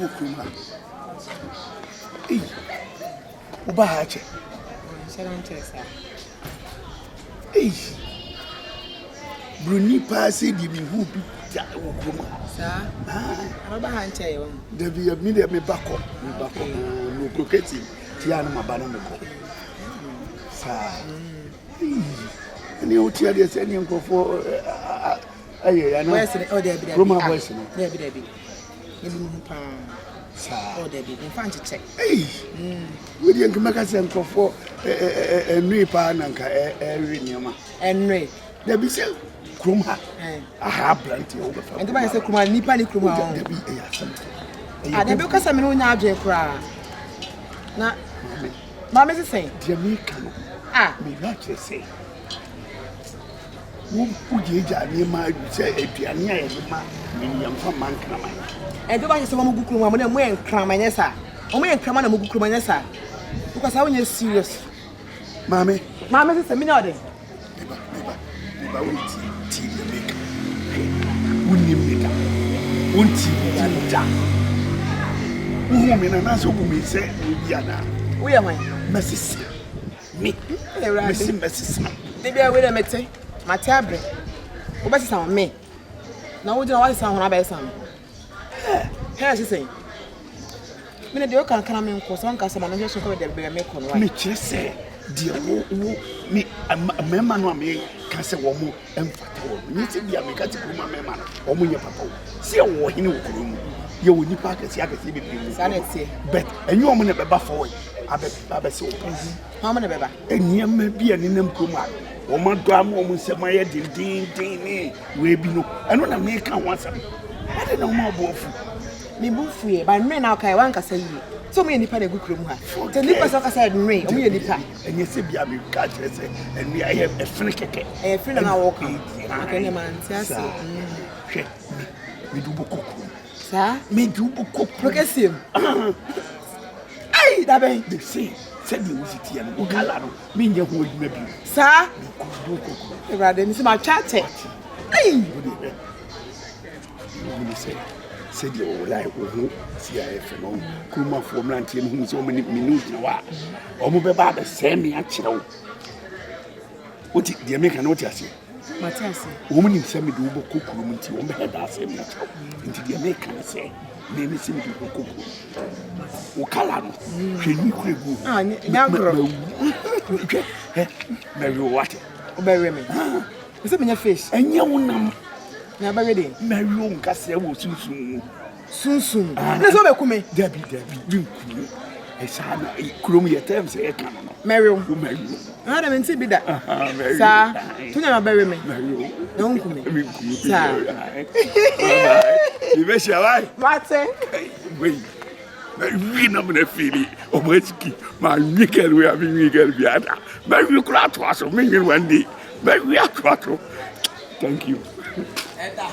kuma. Eh. Oba hache. Eh. Bruni passe di mi hu bi ja wo kuma. Sa. Oba hache yo. Debi mi de me bako. No koketi. Ti anu mabana me ko. Sa. Ni o ti ade se ni nkofo aye ya no. O de bi. Roma voice no. De bi. Ni mu pa. Sa. O de bi. In fan check. Eh. We dey nkemaka se nkofo enui pa na nka eri nioma. Enui. Da bi se krom ha. Aha brand e o be fa. Endo ba se krom nipa ni krom ha. Da bi e asem. Da bi kasa me no nya adwen kra. Na Mama se say. Dia mi kanu. Me not to say. Wo ujeja ni ma se aduane aye ma me yam fa man kraman. Endo ba se mo gukuru ma mo na mo en kraman yesa. O mo en kraman na mo gukuru ma yesa. Because I want serious. Mama se say me no dey. Eba wo ti the make. Woni meka. Wonti ya. Wo me na so bu me se obi ana. Wo ye man? Messi. Me. Messi. Baby, I wait a minute. My tablet. What about some me? Now, we don't want to sound about some. Here, she saying. Me, the can come in because one customer just come with the bear make on one. Me, just say, dear, me, a man, no, me, can say one more emphatic. You see, be a mechanic woman, man, or me, your papa. See a war in the room. You will need packets, you can see, but and you are going to be forward. I bet so. How many baby? And you may be an in Kuma. Or my drum woman said, my head, ding, we be no. And when I make once, I don't know more both. Me move free, but men now can one can say you. So many people good room. The nippers of said rain, only a nipper. And you see, I mean, catch and we I have a friend. A friend and I walk. Okay, man, we do book. Sir, me do book. Progressive. Ay, that be the same. Said you was it and Ukalano, mean your whole maybe. Sir, rather than my chat. Ay, said you all like CIF and Kuma for Lantian, who's so many minutes now. Or Baba send me actually. What did the American notice? Matthias, woman in semi do book room until one had that same into the American say. Maybe send to cook. Ukalano, she knew good. Ah, now, Mary water. Bury me. Is it in your fish? And you will never ready. Mary won't cast soon. Soon. Let's go back me. Debbie, you cool. Crummy attempts, a canon. Mary, I don't see that. Sir, to never bury me. Don't come in. Sir, you wish your life. Martin. Wait. We know the feeling of my nickel. We have been nickel. But we could not was of me one day. But we are quattro. Thank you.